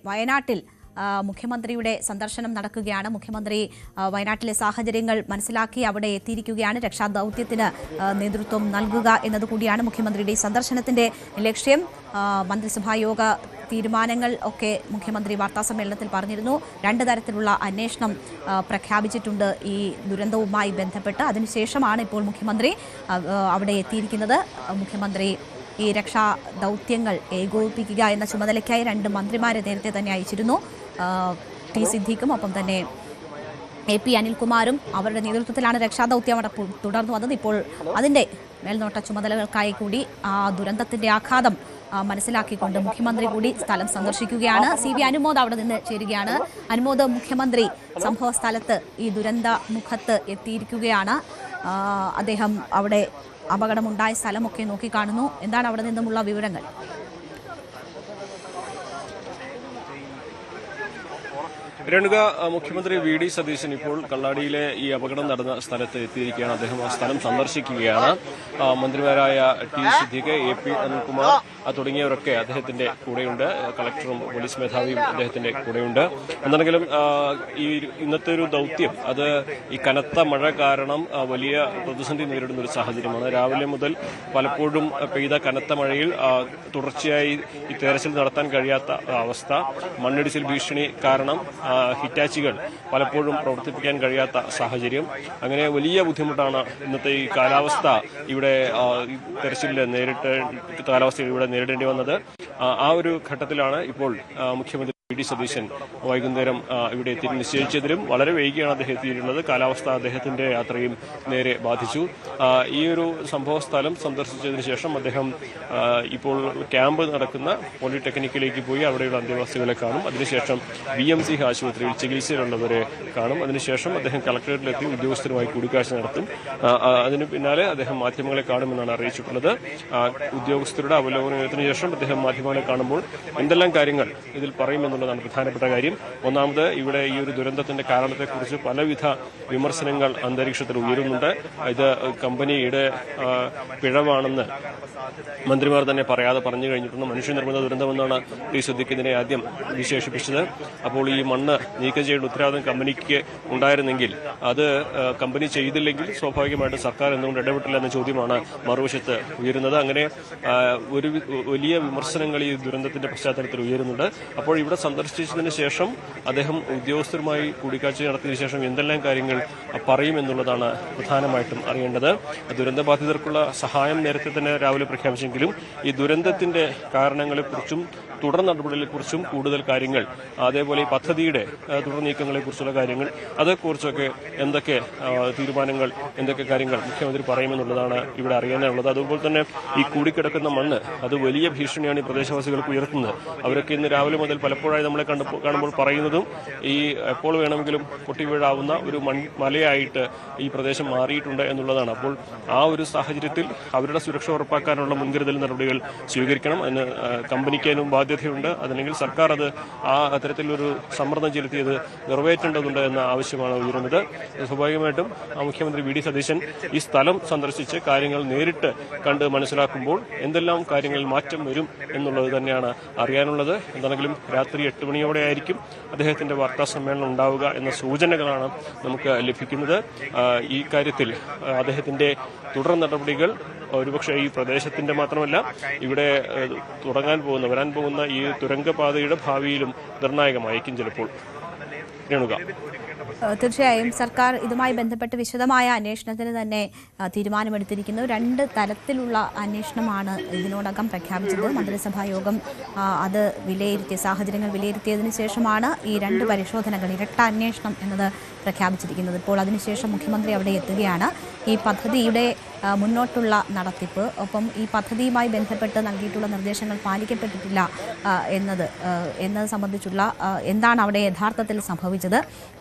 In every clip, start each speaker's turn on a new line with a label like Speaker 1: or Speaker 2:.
Speaker 1: വയനാട്ടിൽ മുഖ്യമന്ത്രിയുടെ സന്ദർശനം നടക്കുകയാണ്. മുഖ്യമന്ത്രി വയനാട്ടിലെ സാഹചര്യങ്ങൾ മനസ്സിലാക്കി അവിടെ എത്തിയിരിക്കുകയാണ്. രക്ഷാദൌത്യത്തിന് നേതൃത്വം നൽകുക എന്നതുകൂടിയാണ് മുഖ്യമന്ത്രിയുടെ ഈ സന്ദർശനത്തിന്റെ ലക്ഷ്യം. മന്ത്രിസഭാ യോഗ തീരുമാനങ്ങൾ ഒക്കെ മുഖ്യമന്ത്രി വാർത്താസമ്മേളനത്തിൽ പറഞ്ഞിരുന്നു. 2 തരത്തിലുള്ള അന്വേഷണം പ്രഖ്യാപിച്ചിട്ടുണ്ട് ഈ ദുരന്തവുമായി ബന്ധപ്പെട്ട്. അതിനുശേഷമാണ് ഇപ്പോൾ മുഖ്യമന്ത്രി അവിടെ എത്തിയിരിക്കുന്നത്. മുഖ്യമന്ത്രി ഈ രക്ഷാ ദൗത്യങ്ങൾ ഏകോപിപ്പിക്കുക എന്ന ചുമതലയ്ക്കായി 2 മന്ത്രിമാരെ നേരത്തെ തന്നെ അയച്ചിരുന്നു. ടി സിദ്ദീഖും ഒപ്പം തന്നെ AP അനിൽകുമാറും അവരുടെ നേതൃത്വത്തിലാണ് രക്ഷാദൗത്യം അവിടെ തുടർന്നു വന്നത്. ഇപ്പോൾ അതിൻ്റെ മേൽനോട്ട ചുമതലകൾക്കായി കൂടി ആ ദുരന്തത്തിൻ്റെ ആഘാതം മനസ്സിലാക്കിക്കൊണ്ട് മുഖ്യമന്ത്രി കൂടി സ്ഥലം സന്ദർശിക്കുകയാണ്. CB അനുമോദ് അവിടെ നിന്ന് ചേരുകയാണ്. അനുമോദ്, മുഖ്യമന്ത്രി സംഭവ സ്ഥലത്ത് ഈ ദുരന്ത മുഖത്ത് എത്തിയിരിക്കുകയാണ്. അദ്ദേഹം അവിടെ അപകടമുണ്ടായ സ്ഥലമൊക്കെ നോക്കിക്കാണുന്നു. എന്താണ് അവിടെ നിന്നുമുള്ള വിവരങ്ങൾ?
Speaker 2: രേണുക, മുഖ്യമന്ത്രി VD സതീശൻ ഇപ്പോൾ കള്ളാടിയിലെ ഈ അപകടം നടന്ന സ്ഥലത്ത് എത്തിയിരിക്കുകയാണ്. അദ്ദേഹം ആ സ്ഥലം സന്ദർശിക്കുകയാണ്. മന്ത്രിമാരായ ടി സിദ്ദീഖ്, AP അനിൽകുമാർ തുടങ്ങിയവരൊക്കെ അദ്ദേഹത്തിന്റെ കൂടെയുണ്ട്. കളക്ടറും പോലീസ് മേധാവിയും അദ്ദേഹത്തിന്റെ കൂടെയുണ്ട്. എന്താണെങ്കിലും ഈ ഇന്നത്തെ ഒരു ദൗത്യം അത് ഈ കനത്ത മഴ കാരണം വലിയ പ്രതിസന്ധി നേരിടുന്ന ഒരു സാഹചര്യമാണ്. രാവിലെ മുതൽ പലപ്പോഴും പെയ്ത കനത്ത മഴയിൽ തുടർച്ചയായി ഈ തെരച്ചിൽ നടത്താൻ കഴിയാത്ത അവസ്ഥ, മണ്ണിടിച്ചിൽ ഭീഷണി കാരണം ഹിറ്റാച്ചികൾ പലപ്പോഴും പ്രവർത്തിപ്പിക്കാൻ കഴിയാത്ത സാഹചര്യം, അങ്ങനെ വലിയ ബുദ്ധിമുട്ടാണ് ഇന്നത്തെ ഈ കാലാവസ്ഥ ഇവിടെ തെരച്ചിലിൽ നേരിടേണ്ടി വന്നത്. ആ ഒരു ഘട്ടത്തിലാണ് ഇപ്പോൾ മുഖ്യമന്ത്രി VD സതീശൻ വൈകുന്നേരം ഇവിടെ എത്തി. നിശ്ചയിച്ചതിലും വളരെ വൈകിയാണ് അദ്ദേഹം എത്തിയിട്ടുള്ളത്. കാലാവസ്ഥ അദ്ദേഹത്തിന്റെ യാത്രയും നേരെ ബാധിച്ചു. ഈ ഒരു സംഭവ സ്ഥലം സന്ദർശിച്ചതിന് ശേഷം അദ്ദേഹം ഇപ്പോൾ നടക്കുന്ന പോളിടെക്നിക്കിലേക്ക് പോയി അവിടെയുള്ള അന്തേവാസികളെ കാണും. അതിനുശേഷം BMC ആശുപത്രിയിൽ ചികിത്സയിലുള്ളവരെ കാണും. അതിനുശേഷം അദ്ദേഹം കളക്ടറേറ്റിലെത്തി ഉദ്യോഗസ്ഥരുമായി കൂടിക്കാഴ്ച നടത്തും. അതിനു പിന്നാലെ അദ്ദേഹം മാധ്യമങ്ങളെ കാണുമെന്നാണ് അറിയിച്ചിട്ടുള്ളത്. ഉദ്യോഗസ്ഥരുടെ അവലോകനത്തിന് ശേഷം അദ്ദേഹം മാധ്യമങ്ങളെ കാണുമ്പോൾ എന്തെല്ലാം കാര്യങ്ങൾ ഇതിൽ പറയുമെന്നുള്ളതാണ് പ്രധാനപ്പെട്ട കാര്യം. ഒന്നാമത്, ഇവിടെ ഈ ഒരു ദുരന്തത്തിന്റെ കാരണത്തെക്കുറിച്ച് പലവിധ വിമർശനങ്ങൾ അന്തരീക്ഷത്തിൽ ഉയരുന്നുണ്ട്. ഇത് കമ്പനിയുടെ പിഴവാണെന്ന് മന്ത്രിമാർ തന്നെ പറയാതെ പറഞ്ഞു കഴിഞ്ഞിട്ടുണ്ട്. മനുഷ്യനിർമ്മിത ദുരന്തമെന്നാണ് ടി സിദ്ദീഖ് ഇതിനെ ആദ്യം വിശേഷിപ്പിച്ചത്. അപ്പോൾ ഈ മണ്ണ് നീക്കം ചെയ്യേണ്ട ഉത്തരവാദിത്തം കമ്പനിക്ക് ഉണ്ടായിരുന്നെങ്കിൽ അത് കമ്പനി ചെയ്തില്ലെങ്കിൽ സ്വാഭാവികമായിട്ട് സർക്കാർ എന്തുകൊണ്ട് ഇടപെട്ടില്ല എന്ന ചോദ്യമാണ് മറുവശത്ത് ഉയരുന്നത്. അങ്ങനെ ഒരു വലിയ വിമർശനങ്ങൾ ഈ ദുരന്തത്തിന്റെ പശ്ചാത്തലത്തിൽ ഉയരുന്നുണ്ട്. അപ്പോൾ ഇവിടെ സന്ദർശിച്ചതിന് ശേഷം അദ്ദേഹം ഉദ്യോഗസ്ഥരുമായി കൂടിക്കാഴ്ച നടത്തിയതിനു ശേഷം എന്തെല്ലാം കാര്യങ്ങൾ പറയുമെന്നുള്ളതാണ് പ്രധാനമായിട്ടും അറിയേണ്ടത്. ദുരന്തബാധിതർക്കുള്ള സഹായം നേരത്തെ തന്നെ രാവിലെ പ്രഖ്യാപിച്ചെങ്കിലും ഈ ദുരന്തത്തിന്റെ കാരണങ്ങളെക്കുറിച്ചും തുടർ നടപടികളെക്കുറിച്ചും കൂടുതൽ കാര്യങ്ങൾ, അതേപോലെ ഈ പദ്ധതിയുടെ തുടർ നീക്കങ്ങളെക്കുറിച്ചുള്ള കാര്യങ്ങൾ, അതേക്കുറിച്ചൊക്കെ എന്തൊക്കെ തീരുമാനങ്ങൾ, എന്തൊക്കെ കാര്യങ്ങൾ മുഖ്യമന്ത്രി പറയുമെന്നുള്ളതാണ് ഇവിടെ അറിയാനുള്ളത്. അതുപോലെ തന്നെ ഈ കൂടിക്കിടക്കുന്ന മണ്ണ് അത് വലിയ ഭീഷണിയാണ് ഈ പ്രദേശവാസികൾക്ക് ഉയർത്തുന്നത്. അവരൊക്കെ ഇന്ന് രാവിലെ മുതൽ പലപ്പോഴായി നമ്മളെ കാണുമ്പോൾ പറയുന്നതും ഈ എപ്പോൾ വേണമെങ്കിലും പൊട്ടിവീഴാവുന്ന ഒരു മലയായിട്ട് ഈ പ്രദേശം മാറിയിട്ടുണ്ട് എന്നുള്ളതാണ്. അപ്പോൾ ആ ഒരു സാഹചര്യത്തിൽ അവരുടെ സുരക്ഷ ഉറപ്പാക്കാനുള്ള മുൻകരുതൽ നടപടികൾ സ്വീകരിക്കണം. അതിന് കമ്പനിക്കാനും ബാധ്യതയുണ്ട്. അതല്ലെങ്കിൽ സർക്കാർ അത് അത്തരത്തിലൊരു സമ്മർദ്ദം ചെലുത്തിയത് നിറവേറ്റേണ്ടതുണ്ട് എന്ന ആവശ്യമാണ് ഉയരുന്നത്. സ്വാഭാവികമായിട്ടും മുഖ്യമന്ത്രി VD സതീശൻ ഈ സ്ഥലം സന്ദർശിച്ച് കാര്യങ്ങൾ നേരിട്ട് കണ്ട് മനസ്സിലാക്കുമ്പോൾ എന്തെല്ലാം കാര്യങ്ങളിൽ മാറ്റം വരും എന്നുള്ളത് തന്നെയാണ് അറിയാനുള്ളത്. എന്താണെങ്കിലും രാത്രി 8 മണിയോടെ ആയിരിക്കും അദ്ദേഹത്തിന്റെ വാർത്താ സമ്മേളനം ഉണ്ടാവുക എന്ന സൂചനകളാണ് നമുക്ക് ലഭിക്കുന്നത്. ഈ കാര്യത്തിൽ അദ്ദേഹത്തിന്റെ തുടർ നടപടികൾ ഒരുപക്ഷെ ഈ പ്രദേശത്തിന്റെ മാത്രമല്ല ഇവിടെ വരാൻ പോകുന്ന ഈ തുരങ്കപാതയുടെ ഭാവിയിലും നിർണായകമായിരിക്കും ചിലപ്പോൾ. രേണുക,
Speaker 1: തീർച്ചയായും സർക്കാർ ഇതുമായി ബന്ധപ്പെട്ട് വിശദമായ അന്വേഷണത്തിന് തന്നെ തീരുമാനമെടുത്തിരിക്കുന്നു. 2 തലത്തിലുള്ള അന്വേഷണമാണ് ഇതിനോടകം പ്രഖ്യാപിച്ചത്. മന്ത്രിസഭാ യോഗം അത് സാഹചര്യങ്ങൾ വിലയിരുത്തിയതിനു ശേഷമാണ് ഈ 2 പരിശോധനകൾ, ഇരട്ട അന്വേഷണം എന്നത് പ്രഖ്യാപിച്ചിരിക്കുന്നത്. ഇപ്പോൾ അതിനുശേഷം മുഖ്യമന്ത്രി അവിടെ എത്തുകയാണ്. ഈ പദ്ധതിയുടെ മുന്നോട്ടുള്ള നടത്തിപ്പ്, ഒപ്പം ഈ പദ്ധതിയുമായി ബന്ധപ്പെട്ട് നൽകിയിട്ടുള്ള നിർദ്ദേശങ്ങൾ പാലിക്കപ്പെട്ടിട്ടില്ല എന്നത് സംബന്ധിച്ചുള്ള എന്താണ് അവിടെ യഥാർത്ഥത്തിൽ സംഭവിച്ചത്,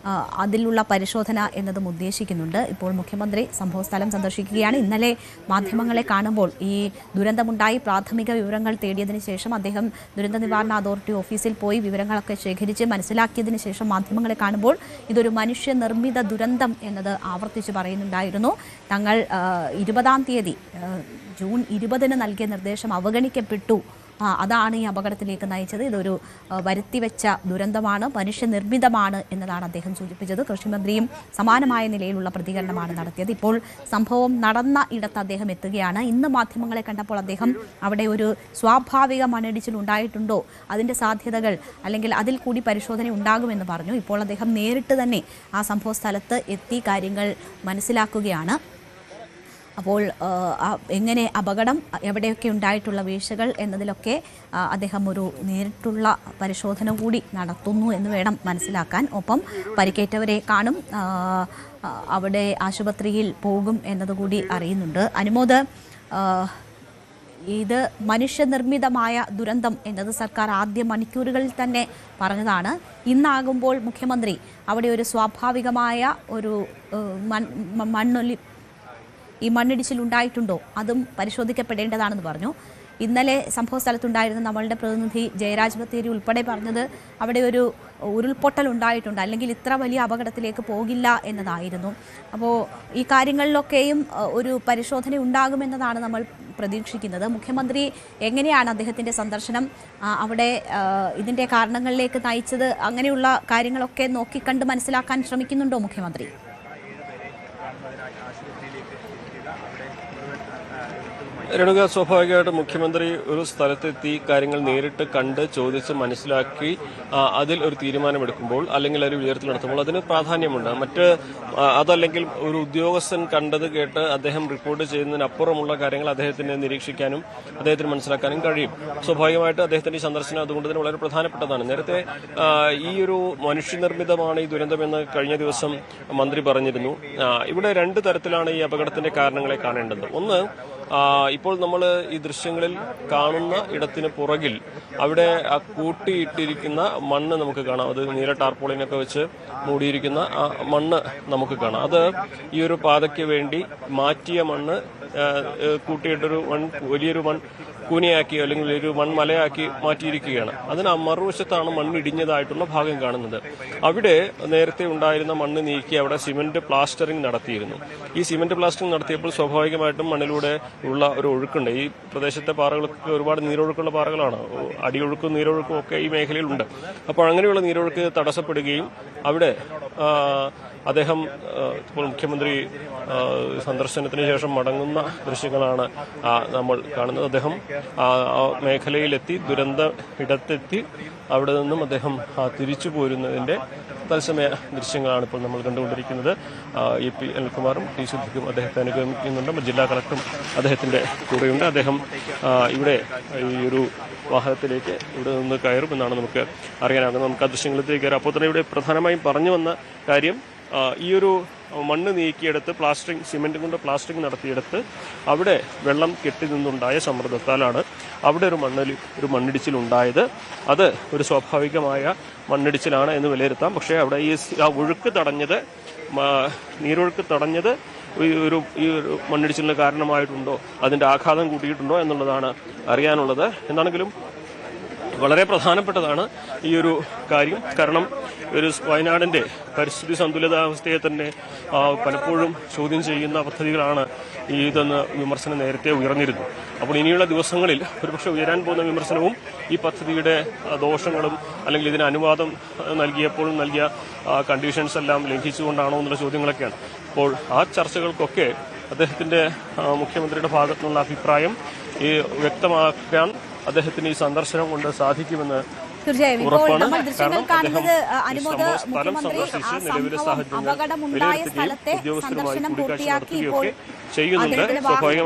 Speaker 1: അതിലുള്ള പരിശോധന എന്നതും ഉദ്ദേശിക്കുന്നുണ്ട്. ഇപ്പോൾ മുഖ്യമന്ത്രി സംഭവസ്ഥലം സന്ദർശിക്കുകയാണ്. ഇന്നലെ മാധ്യമങ്ങളെ കാണുമ്പോൾ ഈ ദുരന്തമുണ്ടായി പ്രാഥമിക വിവരങ്ങൾ തേടിയതിനു ശേഷം അദ്ദേഹം ദുരന്ത നിവാരണ അതോറിറ്റി ഓഫീസിൽ പോയി വിവരങ്ങളൊക്കെ ശേഖരിച്ച് മനസ്സിലാക്കിയതിനു ശേഷം മാധ്യമങ്ങളെ കാണുമ്പോൾ ഇതൊരു മനുഷ്യനിർമ്മിത ദുരന്തം എന്നത് ആവർത്തിച്ച് പറയുന്നുണ്ടായിരുന്നു. തങ്ങൾ 20-ാം തീയതി ജൂൺ 20-ന് നൽകിയ നിർദ്ദേശം അവഗണിക്കപ്പെട്ടു അതാണ് ഈ അപകടത്തിലേക്ക് നയിച്ചത്. ഇതൊരു വരുത്തിവെച്ച ദുരന്തമാണ്, മനുഷ്യനിർമ്മിതമാണ് എന്നതാണ് അദ്ദേഹം സൂചിപ്പിച്ചത്. കൃഷിമന്ത്രിയും സമാനമായ നിലയിലുള്ള പ്രതികരണമാണ് നടത്തിയത്. ഇപ്പോൾ സംഭവം നടന്ന ഇടത്ത് അദ്ദേഹം എത്തുകയാണ്. ഇന്ന് മാധ്യമങ്ങളെ കണ്ടപ്പോൾ അദ്ദേഹം അവിടെ ഒരു സ്വാഭാവിക മണ്ണിടിച്ചിൽ ഉണ്ടായിട്ടുണ്ടോ, അതിൻ്റെ സാധ്യതകൾ അല്ലെങ്കിൽ അതിൽ കൂടി പരിശോധന ഉണ്ടാകുമെന്ന് പറഞ്ഞു. ഇപ്പോൾ അദ്ദേഹം നേരിട്ട് തന്നെ ആ സംഭവ സ്ഥലത്ത് എത്തി കാര്യങ്ങൾ മനസ്സിലാക്കുകയാണ്. അപ്പോൾ എങ്ങനെ അപകടം, എവിടെയൊക്കെ ഉണ്ടായിട്ടുള്ള വീഴ്ചകൾ എന്നതിലൊക്കെ അദ്ദേഹം ഒരു നേരിട്ടുള്ള പരിശോധന കൂടി നടത്തുന്നു എന്ന് വേണം മനസ്സിലാക്കാൻ. ഒപ്പം പരിക്കേറ്റവരെ കാണും, അവിടെ ആശുപത്രിയിൽ പോകും എന്നതുകൂടി അറിയുന്നുണ്ട്. അനുമോദ്, ഇത് മനുഷ്യനിർമ്മിതമായ ദുരന്തം എന്നത് സർക്കാർ ആദ്യ മണിക്കൂറുകളിൽ തന്നെ പറഞ്ഞതാണ്. ഇന്നാകുമ്പോൾ മുഖ്യമന്ത്രി അവിടെ ഒരു സ്വാഭാവികമായ ഒരു ഈ മണ്ണിടിച്ചിൽ ഉണ്ടായിട്ടുണ്ടോ അതും പരിശോധിക്കപ്പെടേണ്ടതാണെന്ന് പറഞ്ഞു. ഇന്നലെ സംഭവ സ്ഥലത്തുണ്ടായിരുന്ന നമ്മളുടെ പ്രതിനിധി ജയരാജ് ബത്തേരി ഉൾപ്പെടെ പറഞ്ഞത് അവിടെ ഒരു ഉരുൾപൊട്ടൽ ഉണ്ടായിട്ടുണ്ട്, അല്ലെങ്കിൽ ഇത്ര വലിയ അപകടത്തിലേക്ക് പോകില്ല എന്നതായിരുന്നു. അപ്പോൾ ഈ കാര്യങ്ങളിലൊക്കെയും ഒരു പരിശോധന ഉണ്ടാകുമെന്നതാണ് നമ്മൾ പ്രതീക്ഷിക്കുന്നത്. മുഖ്യമന്ത്രി എങ്ങനെയാണ് അദ്ദേഹത്തിൻ്റെ സന്ദർശനം അവിടെ ഇതിൻ്റെ കാരണങ്ങളിലേക്ക് നയിച്ചത്, അങ്ങനെയുള്ള കാര്യങ്ങളൊക്കെ നോക്കിക്കണ്ട് മനസ്സിലാക്കാൻ ശ്രമിക്കുന്നുണ്ടോ മുഖ്യമന്ത്രി?
Speaker 2: രേണുക, സ്വാഭാവികമായിട്ട് മുഖ്യമന്ത്രി ഒരു സ്ഥലത്തെത്തി കാര്യങ്ങൾ നേരിട്ട് കണ്ട് ചോദിച്ച് മനസ്സിലാക്കി അതിൽ ഒരു തീരുമാനമെടുക്കുമ്പോൾ അല്ലെങ്കിൽ ഒരു വിലയിരുത്തൽ നടത്തുമ്പോൾ അതിന് പ്രാധാന്യമുണ്ട്. അതല്ലെങ്കിൽ ഒരു ഉദ്യോഗസ്ഥൻ കണ്ടത് കേട്ട് അദ്ദേഹം റിപ്പോർട്ട് ചെയ്യുന്നതിനപ്പുറമുള്ള കാര്യങ്ങൾ അദ്ദേഹത്തിന് നിരീക്ഷിക്കാനും അദ്ദേഹത്തിന് മനസ്സിലാക്കാനും കഴിയും. സ്വാഭാവികമായിട്ട് അദ്ദേഹത്തിന്റെ ഈ സന്ദർശനം അതുകൊണ്ട് തന്നെ വളരെ പ്രധാനപ്പെട്ടതാണ്. നേരത്തെ ഈ ഒരു മനുഷ്യനിർമ്മിതമാണ് ഈ ദുരന്തമെന്ന് കഴിഞ്ഞ ദിവസം മന്ത്രി പറഞ്ഞിരുന്നു. ഇവിടെ രണ്ട് തരത്തിലാണ് ഈ അപകടത്തിന്റെ കാരണങ്ങളെ കാണേണ്ടത്. ഒന്ന്, ഇപ്പോൾ നമ്മൾ ഈ ദൃശ്യങ്ങളിൽ കാണുന്ന ഇടത്തിന് പുറകിൽ അവിടെ കൂട്ടിയിട്ടിരിക്കുന്ന മണ്ണ് നമുക്ക് കാണാം. അത് നീല ടാർപോളിനൊക്കെ വെച്ച് മൂടിയിരിക്കുന്ന ആ മണ്ണ് നമുക്ക് കാണാം. അത് ഈ ഒരു പാതയ്ക്ക് വേണ്ടി മാറ്റിയ മണ്ണ് കൂട്ടിയിട്ടൊരു വലിയൊരു കൂനിയാക്കി അല്ലെങ്കിൽ ഒരു മൺമലയാക്കി മാറ്റിയിരിക്കുകയാണ്. അതിന് മറുവശത്താണ് മണ്ണിടിഞ്ഞതായിട്ടുള്ള ഭാഗം കാണുന്നത്. അവിടെ നേരത്തെ ഉണ്ടായിരുന്ന മണ്ണ് നീക്കി അവിടെ സിമന്റ് പ്ലാസ്റ്ററിംഗ് നടത്തിയിരുന്നു. ഈ സിമന്റ് പ്ലാസ്റ്ററിംഗ് നടത്തിയപ്പോൾ സ്വാഭാവികമായിട്ടും മണ്ണിലൂടെ ഉള്ള ഒരു ഒഴുക്കുണ്ട്. ഈ പ്രദേശത്തെ പാറകളൊക്കെ ഒരുപാട് നീരൊഴുക്കുള്ള പാറകളാണ്. അടിയൊഴുക്കും നീരൊഴുക്കും ഒക്കെ ഈ മേഖലയിലുണ്ട്. അപ്പോൾ അങ്ങനെയുള്ള നീരൊഴുക്ക് തടസ്സപ്പെടുകയും അവിടെ അദ്ദേഹം ഇപ്പോൾ മുഖ്യമന്ത്രി സന്ദർശനത്തിന് ശേഷം മടങ്ങുന്ന ദൃശ്യങ്ങളാണ് നമ്മൾ കാണുന്നത്. അദ്ദേഹം ആ മേഖലയിലെത്തി, ദുരന്ത ഇടത്തെത്തി, അവിടെ നിന്നും അദ്ദേഹം തിരിച്ചു പോരുന്നതിന്റെ തത്സമയ ദൃശ്യങ്ങളാണ് ഇപ്പോൾ നമ്മൾ കണ്ടുകൊണ്ടിരിക്കുന്നത്. EP അനിൽകുമാറും ടി സിദ്ദിഖും അദ്ദേഹത്തെ അനുഗമിക്കുന്നുണ്ട്. ജില്ലാ കളക്ടറും അദ്ദേഹത്തിന്റെ കൂടെയുണ്ട്. അദ്ദേഹം ഇവിടെ ഈ ഒരു വാഹനത്തിലേക്ക് ഇവിടെ നിന്ന് കയറുമെന്നാണ് നമുക്ക് അറിയാനാകുന്നത്. നമുക്ക് ആ ദൃശ്യങ്ങളിലേക്ക് കയറാം. അപ്പോൾ തന്നെ ഇവിടെ പ്രധാനമായും പറഞ്ഞു വന്ന കാര്യം, ഈ ഒരു മണ്ണ് നീക്കിയെടുത്ത് സിമെന്റ് കൊണ്ട് പ്ലാസ്റ്റിക് നടത്തിയെടുത്ത് അവിടെ വെള്ളം കെട്ടി നിന്നുണ്ടായ സമ്മർദ്ദത്താലാണ് അവിടെ ഒരു മണ്ണിടിച്ചിലുണ്ടായത്. അത് ഒരു സ്വാഭാവികമായ മണ്ണിടിച്ചിലാണ് എന്ന് വിലയിരുത്താം. പക്ഷേ അവിടെ ഈ നീരൊഴുക്ക് തടഞ്ഞത് ഈ ഒരു മണ്ണിടിച്ചിലിന് കാരണമായിട്ടുണ്ടോ, അതിന്റെ ആഘാതം കൂട്ടിയിട്ടുണ്ടോ എന്നുള്ളതാണ് അറിയാനുള്ളത്. എന്താണെങ്കിലും വളരെ പ്രധാനപ്പെട്ടതാണ് ഈ ഒരു കാര്യം. കാരണം ഒരു വയനാടിന്റെ പരിസ്ഥിതി സന്തുലിതാവസ്ഥയെ തന്നെ പലപ്പോഴും ചോദ്യം ചെയ്യുന്ന പദ്ധതികളാണ് ഇതെന്ന് വിമർശനം നേരത്തെ ഉയർന്നിരുന്നു. അപ്പോൾ ഇനിയുള്ള ദിവസങ്ങളിൽ ഒരുപക്ഷെ ഉയരാൻ പോകുന്ന വിമർശനവും ഈ പദ്ധതിയുടെ ദോഷങ്ങളും അല്ലെങ്കിൽ ഇതിന് അനുവാദം നൽകിയപ്പോഴും നൽകിയ കണ്ടീഷൻസ് എല്ലാം ലംഘിച്ചുകൊണ്ടാണോ എന്നുള്ള ചോദ്യങ്ങളൊക്കെയാണ്. അപ്പോൾ ആ ചർച്ചകൾക്കൊക്കെ അദ്ദേഹത്തിന്റെ മുഖ്യമന്ത്രിയുടെ ഭാഗത്തുനിന്നുള്ള അഭിപ്രായം വ്യക്തമാക്കാൻ അദ്ദേഹത്തിന് ഈ സന്ദർശനം കൊണ്ട് സാധിക്കുമെന്ന്
Speaker 1: തീർച്ചയായും. ഇപ്പോൾ
Speaker 2: ഉറപ്പാണ്.
Speaker 1: നമ്മൾ ദൃശ്യങ്ങൾ കാണുന്നത് അനുമോദ്
Speaker 2: സംഭവ സ്ഥലം
Speaker 1: മുഖ്യമന്ത്രി
Speaker 2: സന്ദർശിച്ച്
Speaker 1: ആ
Speaker 2: നിലവിലെ
Speaker 1: സംഭവം
Speaker 2: സാഹചര്യങ്ങൾ
Speaker 1: അപകടമുണ്ടായ സ്ഥലത്തെ
Speaker 2: ഉദ്യോഗസ്ഥരുമായി
Speaker 1: സന്ദർശനം
Speaker 2: കൂടിക്കാഴ്ച
Speaker 1: പൂർത്തിയാക്കി ഇപ്പോൾ
Speaker 2: നടത്തുകയൊക്കെ ചെയ്യുന്നുണ്ട്. സ്വാഭാവികമായിട്ട്